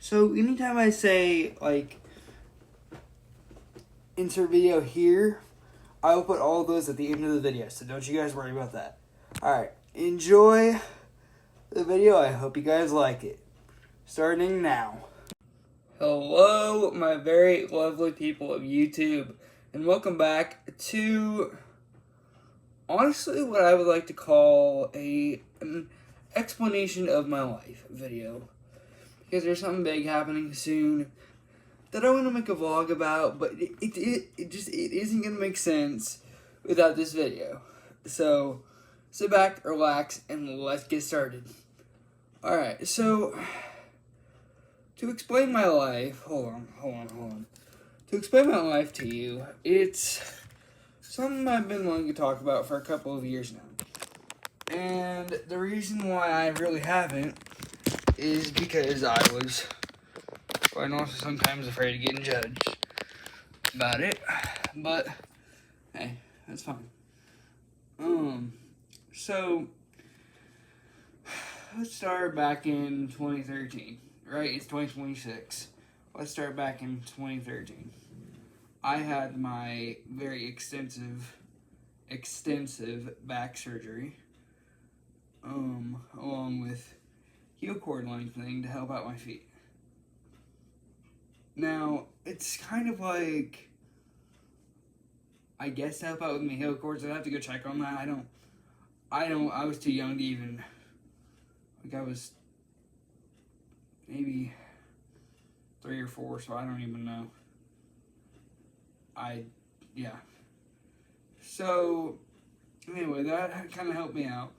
So anytime I say, like, insert video here, I will put all of those at the end of the video, so don't you guys worry about that. Alright, enjoy the video. I hope you guys like it. Starting now. Hello, my very lovely people of YouTube, and welcome back to, honestly, what I would like to call an explanation of my life video. Because there's something big happening soon that I want to make a vlog about, but it isn't going to make sense without this video. So, sit back, relax, and let's get started. Alright, so, to explain my life, hold on. To explain my life to you, it's something I've been wanting to talk about for a couple of years now. And the reason why I really haven't is because I was quite honestly sometimes afraid of getting judged about it. But, hey, that's fine. So, let's start back in 2013, right? It's 2026. Let's start back in 2013. I had my very extensive back surgery, along with heel cord lengthening to help out my feet. Now, it's kind of like, I guess to help out with my heel cords. I'd have to go check on that. I was too young to even, I was maybe 3 or 4, so I don't even know. Yeah. So, anyway, that kind of helped me out,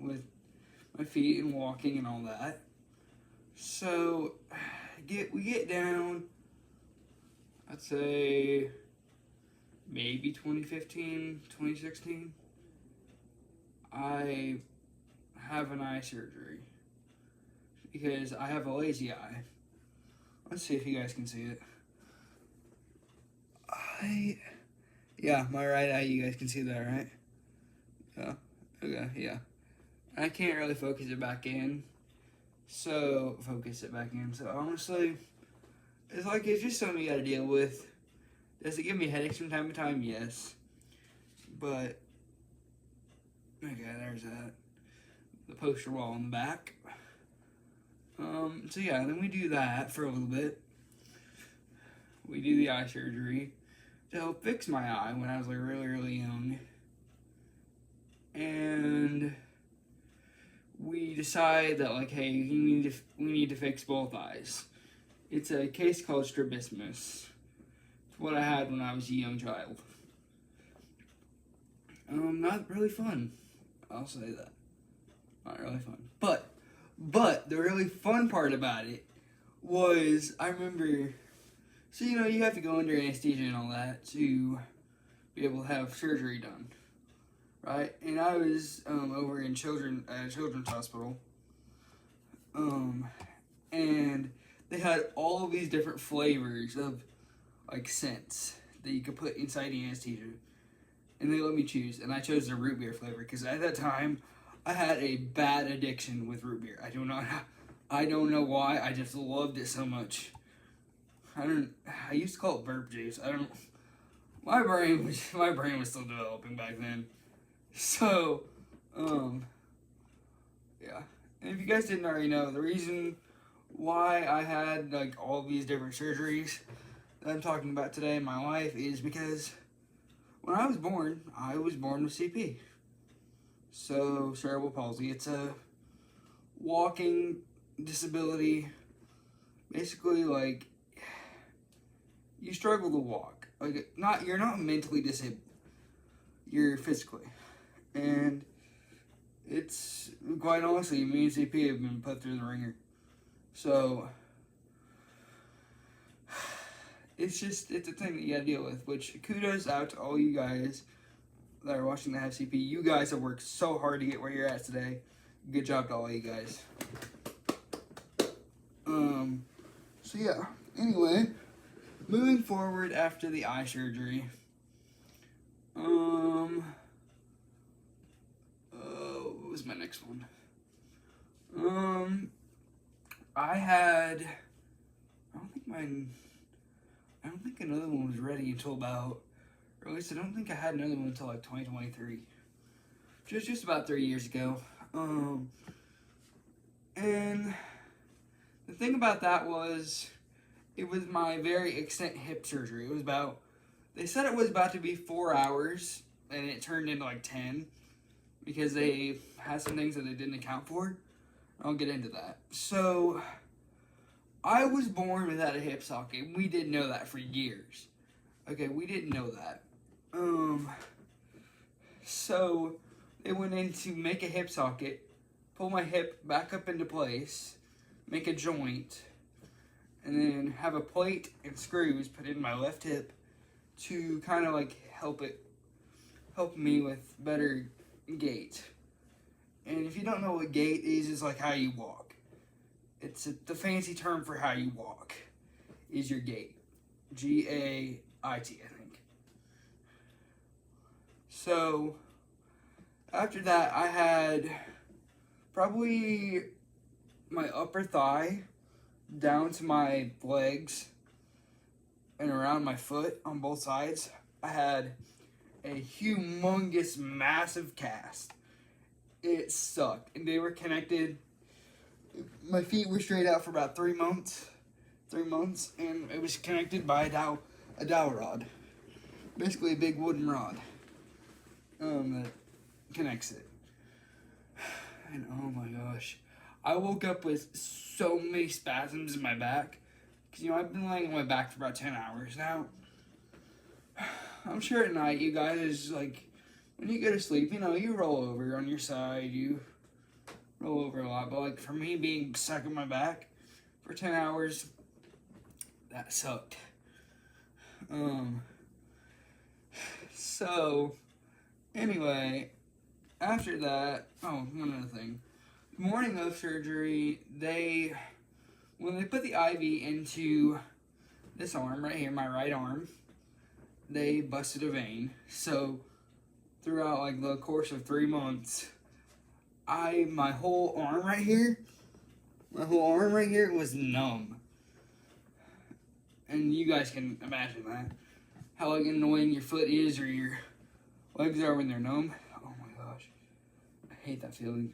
with my feet and walking and all that. So, we get down, I'd say, maybe 2015, 2016, I have an eye surgery, because I have a lazy eye. Let's see if you guys can see it. Yeah, my right eye, you guys can see that, right? Yeah, okay, yeah. I can't really focus it back in. So honestly, it's just something you gotta deal with. Does it give me headaches from time to time? Yes. But, okay, there's that. The poster wall in the back. So yeah, then we do that for a little bit. We do the eye surgery to help fix my eye when I was like really young. And we decide that, like, hey, we need to fix both eyes. It's a case called strabismus. It's what I had when I was a young child. Not really fun. I'll say that. Not really fun. But the really fun part about it was, I remember, so you know, you have to go under anesthesia and all that to be able to have surgery done. Right, and I was over in children's hospital, and they had all of these different flavors of, like, scents that you could put inside the anesthesia, and they let me choose, and I chose the root beer flavor because at that time I had a bad addiction with root beer. I don't know why. I just loved it so much. I used to call it burp juice. My brain was still developing back then. So, yeah. And if you guys didn't already know, the reason why I had, like, all these different surgeries that I'm talking about today in my life is because when I was born with CP. So, cerebral palsy. It's a walking disability. Basically, like, you struggle to walk. Like, you're not mentally disabled. You're physically. And it's, quite honestly, me and CP have been put through the ringer. So, it's a thing that you gotta deal with, which kudos out to all you guys that are watching that have CP. You guys have worked so hard to get where you're at today. Good job to all you guys. So yeah, anyway, moving forward after the eye surgery, what was my next one? I don't think another one was ready until about, or at least I don't think I had another one until like 2023. Just about 3 years ago. And the thing about that was, it was my very extent hip surgery. It was about, they said it was about to be 4 hours, and it turned into like 10, because they had some things that they didn't account for. I'll get into that. So, I was born without a hip socket. We didn't know that for years. Okay, we didn't know that. So they went in to make a hip socket, pull my hip back up into place, make a joint, and then have a plate and screws put in my left hip to kind of like help me with better gait. And if you don't know what gait is, it's like how you walk. It's the fancy term for how you walk is your gait. Gait, I think. So, after that, I had probably my upper thigh down to my legs and around my foot on both sides. I had a humongous, massive cast. It sucked. And they were connected. My feet were straight out for about 3 months. 3 months, and it was connected by a dowel rod. Basically a big wooden rod that connects it. And oh my gosh, I woke up with so many spasms in my back. Because, I've been laying on my back for about 10 hours now. I'm sure at night you guys, like, when you go to sleep, you roll over on your side, you roll over a lot. But, like, for me being stuck in my back for 10 hours, that sucked. So, anyway, after that, one other thing. The morning of surgery, when they put the IV into this arm right here, my right arm, they busted a vein. So, throughout like the course of 3 months, my whole arm right here was numb. And you guys can imagine that. How like annoying your foot is or your legs are when they're numb. Oh my gosh. I hate that feeling.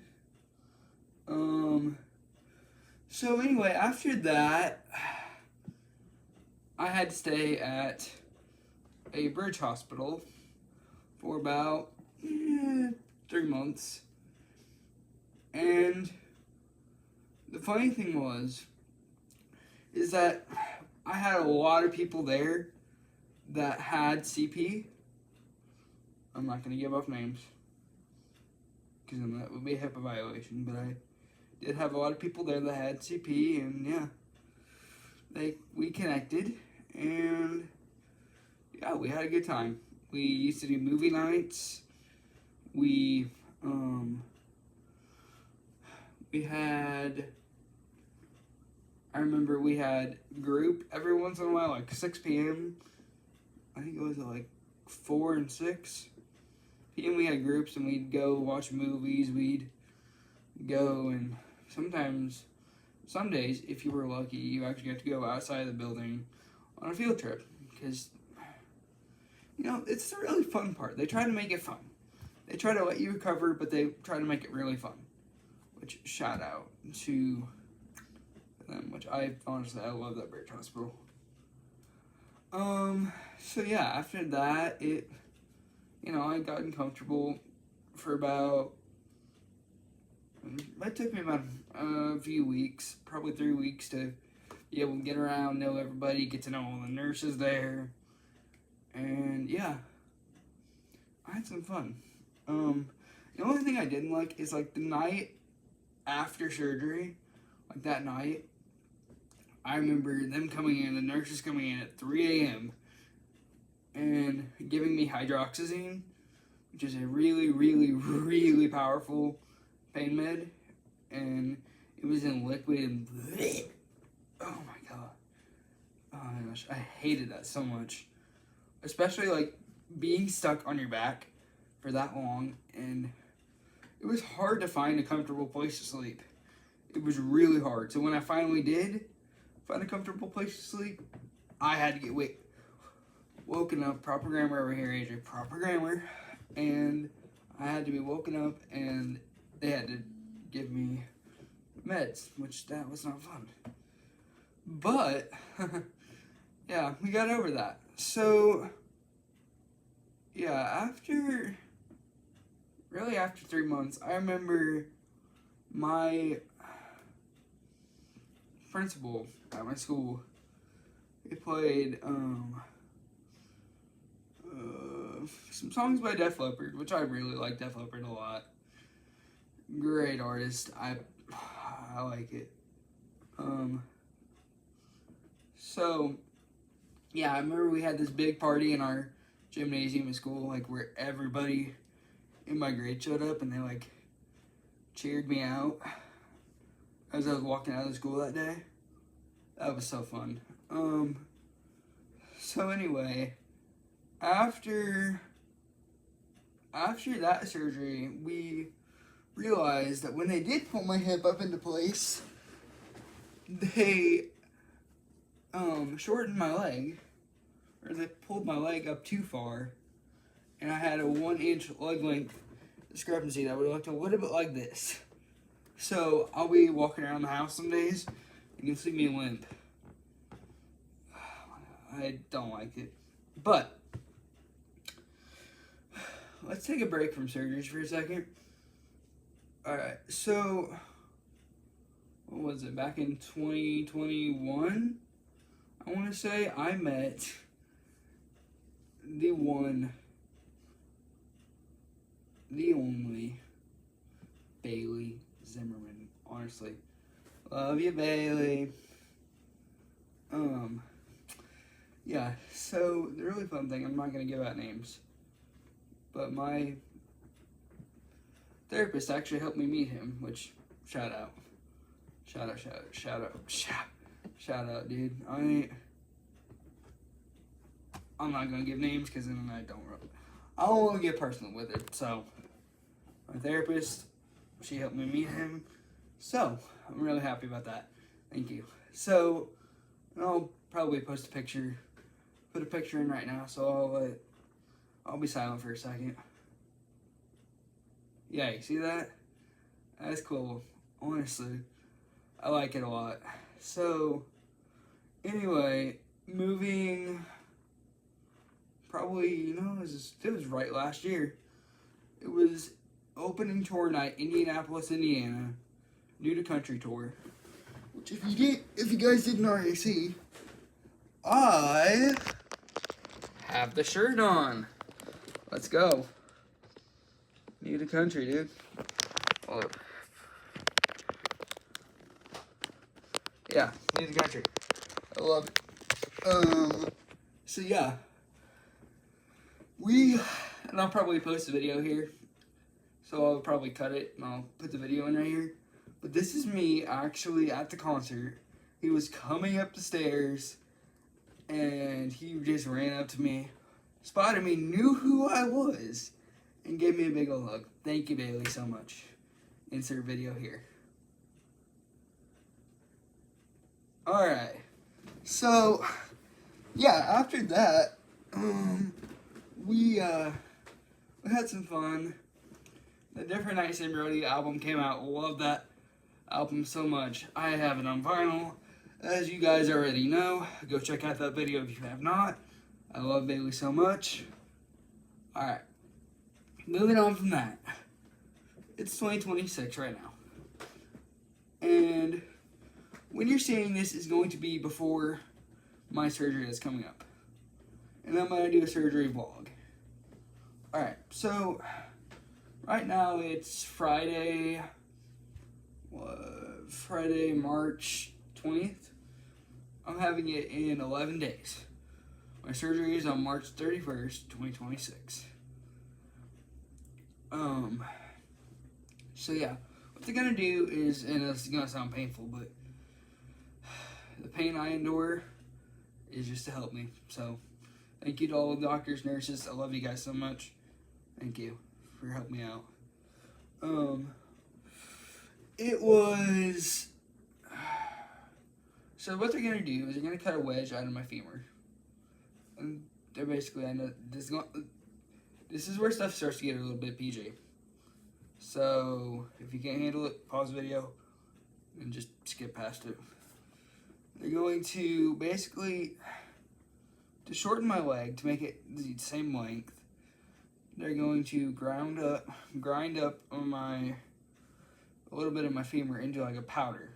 So anyway, after that, I had to stay at a bridge hospital for about 3 months. And the funny thing is that I had a lot of people there that had CP. I'm not going to give off names because that would be a HIPAA violation, but I did have a lot of people there that had CP, and yeah, we connected, and yeah, we had a good time. We used to do movie nights. I remember we had group every once in a while, like 6 p.m. I think it was like 4 and 6 p.m. we had groups, and we'd go watch movies. We'd go, and sometimes, some days, if you were lucky, you actually got to go outside of the building on a field trip. Because, it's the really fun part. They try to make it fun. They try to let you recover, but they try to make it really fun. Which, shout out to them, which I love that bridge hospital. So yeah, after that, I got uncomfortable for it took me about a few weeks, probably 3 weeks to be able to get around, know everybody, get to know all the nurses there, and yeah, I had some fun. The only thing I didn't like is like the night after surgery, like that night, I remember them coming in, the nurses coming in at 3 a.m. and giving me hydroxyzine, which is a really, really, really powerful pain med, and it was in liquid and oh my god. Oh my gosh, I hated that so much. Especially like being stuck on your back for that long, and it was hard to find a comfortable place to sleep. it was really hard. So when I finally did find a comfortable place to sleep, I had to get woken up, proper grammar over here, AJ, proper grammar, and I had to be woken up, and they had to give me meds, which that was not fun. But, yeah, we got over that. So, yeah, after 3 months, I remember my principal at my school, he played some songs by Def Leppard, which I really like Def Leppard a lot. Great artist. I like it. So yeah, I remember we had this big party in our gymnasium at school, like where everybody in my grade showed up and they like cheered me out as I was walking out of school that day. That was so fun. So anyway, after that surgery, we realized that when they did pull my hip up into place, they shortened my leg, or they pulled my leg up too far, and I had a 1-inch leg length discrepancy that would look a little bit like this. So I'll be walking around the house some days, and you'll see me limp. I don't like it. But let's take a break from surgeries for a second. Alright, so what was it? Back in 2021, I want to say, I met the one, the only Bailey Zimmerman. Honestly, love you, Bailey. Yeah, so the really fun thing, I'm not going to give out names, but my therapist actually helped me meet him, which, shout out, dude. I'm not going to give names because then I don't want to get personal with it. So, my therapist, she helped me meet him, so I'm really happy about that. Thank you. So, I'll probably put a picture in right now, so I'll be silent for a second. Yeah, you see that? That's cool. Honestly, I like it a lot. So, anyway, moving probably, it was right last year. It was opening tour night, Indianapolis, Indiana, New to Country tour. Which if you guys didn't already see, I have the shirt on. Let's go. New to Country, dude. Oh. Yeah, New to Country. I love it. So yeah. And I'll probably post a video here. So I'll probably cut it and I'll put the video in right here. But this is me actually at the concert. He was coming up the stairs and he just ran up to me, spotted me, knew who I was, and gave me a big old hug. Thank you, Bailey, so much. Insert video here. Alright. So, yeah, after that, we had some fun. The Different Nights in Brody album came out. Love that album so much. I have it on vinyl. As you guys already know, go check out that video if you have not. I love Bailey so much. Alright. Moving on from that. It's 2026 right now. And when you're seeing this is going to be before my surgery is coming up. And I'm going to do a surgery vlog. Alright, so right now it's Friday, March 20th. I'm having it in 11 days. My surgery is on March 31st, 2026. So yeah, what they're gonna do is, and this is gonna sound painful, but the pain I endure is just to help me. So thank you to all the doctors, nurses. I love you guys so much. Thank you for helping me out. it was. So what they're gonna do is they're gonna cut a wedge out of my femur, and they're basically, I know this is where stuff starts to get a little bit PG. So if you can't handle it, pause the video and just skip past it. They're going to basically, to shorten my leg to make it the same length, they're going to grind up on a little bit of my femur into like a powder.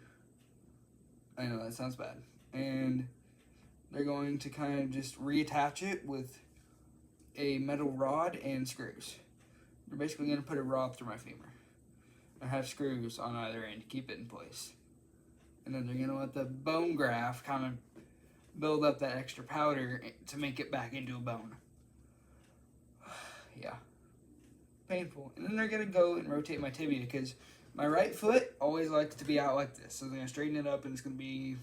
I know that sounds bad. And they're going to kind of just reattach it with a metal rod and screws. They're basically going to put a rod through my femur and have screws on either end to keep it in place. And then they're going to let the bone graft kind of build up that extra powder to make it back into a bone. Yeah. Painful. And then they're going to go and rotate my tibia because my right foot always likes to be out like this. So they're going to straighten it up and it's going to be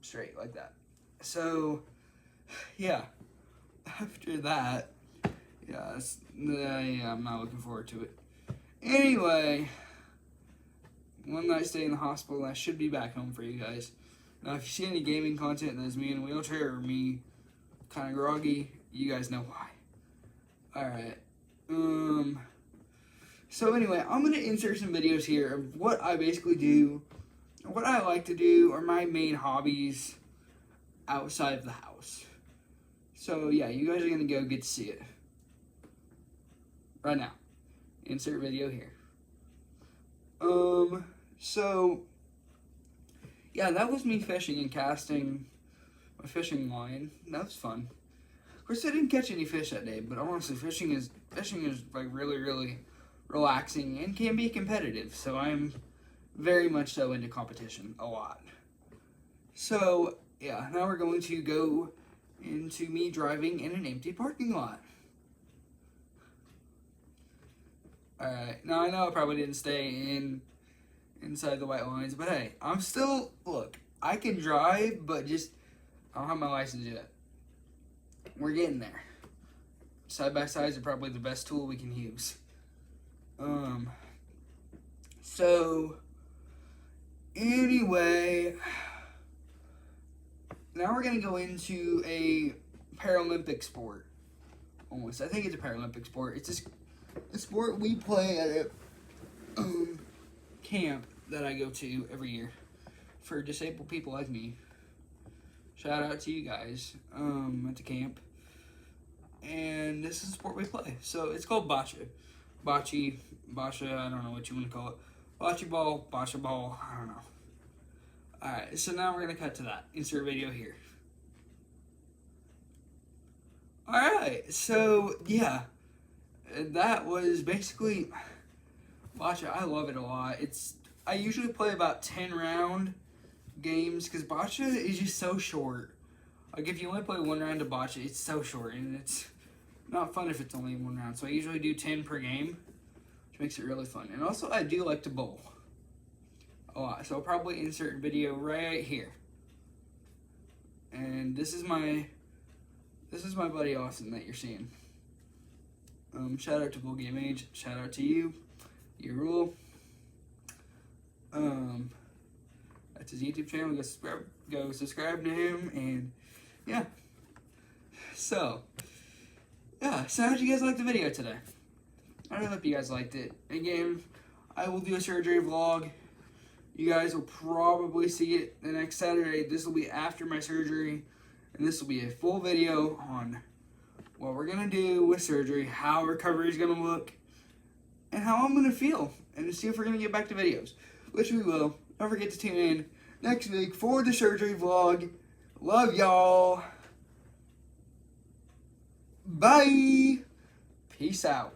straight like that. So, yeah. After that, yeah, I'm not looking forward to it. Anyway, one night stay in the hospital, I should be back home for you guys. Now, if you see any gaming content that's me in a wheelchair or me kind of groggy, you guys know why. Alright. So anyway, I'm going to insert some videos here of what I basically do, what I like to do, or my main hobbies outside of the house. So yeah, you guys are going to go get to see it. Right now. Insert video here. So, yeah, that was me fishing and casting my fishing line. That was fun. Of course, I didn't catch any fish that day, but honestly, fishing is like really, really relaxing and can be competitive. So I'm very much so into competition a lot. So, yeah, now we're going to go into me driving in an empty parking lot. Alright, now I know I probably didn't stay inside the white lines, but hey, I'm still, look, I can drive, but just, I don't have my license yet. We're getting there. Side-by-sides are probably the best tool we can use. So, anyway, now we're going to go into a Paralympic sport. Almost, I think it's a Paralympic sport. It's just a sport we play at a camp that I go to every year for disabled people like me. Shout out to you guys at the camp. And this is a sport we play. So it's called bocce. Bocce, I don't know what you want to call it. Bocce ball, I don't know. Alright, so now we're going to cut to that. Insert video here. Alright, so yeah. That was basically bocce. I love it a lot. I usually play about 10 round games because bocce is just so short. Like if you only play one round of bocce, it's so short and it's not fun if it's only one round. So I usually do 10 per game, which makes it really fun. And also I do like to bowl a lot. So I'll probably insert a video right here. And this is my buddy Austin that you're seeing. Shout out to Bull Game Age. Shout out to you. You rule. That's his YouTube channel. Go subscribe to him. And yeah. So how did you guys like the video today? I really hope you guys liked it. Again, I will do a surgery vlog. You guys will probably see it the next Saturday. This will be after my surgery. And this will be a full video on what we're going to do with surgery, how recovery is going to look, and how I'm going to feel, and to see if we're going to get back to videos, which we will. Don't forget to tune in next week for the surgery vlog. Love y'all. Bye. Peace out.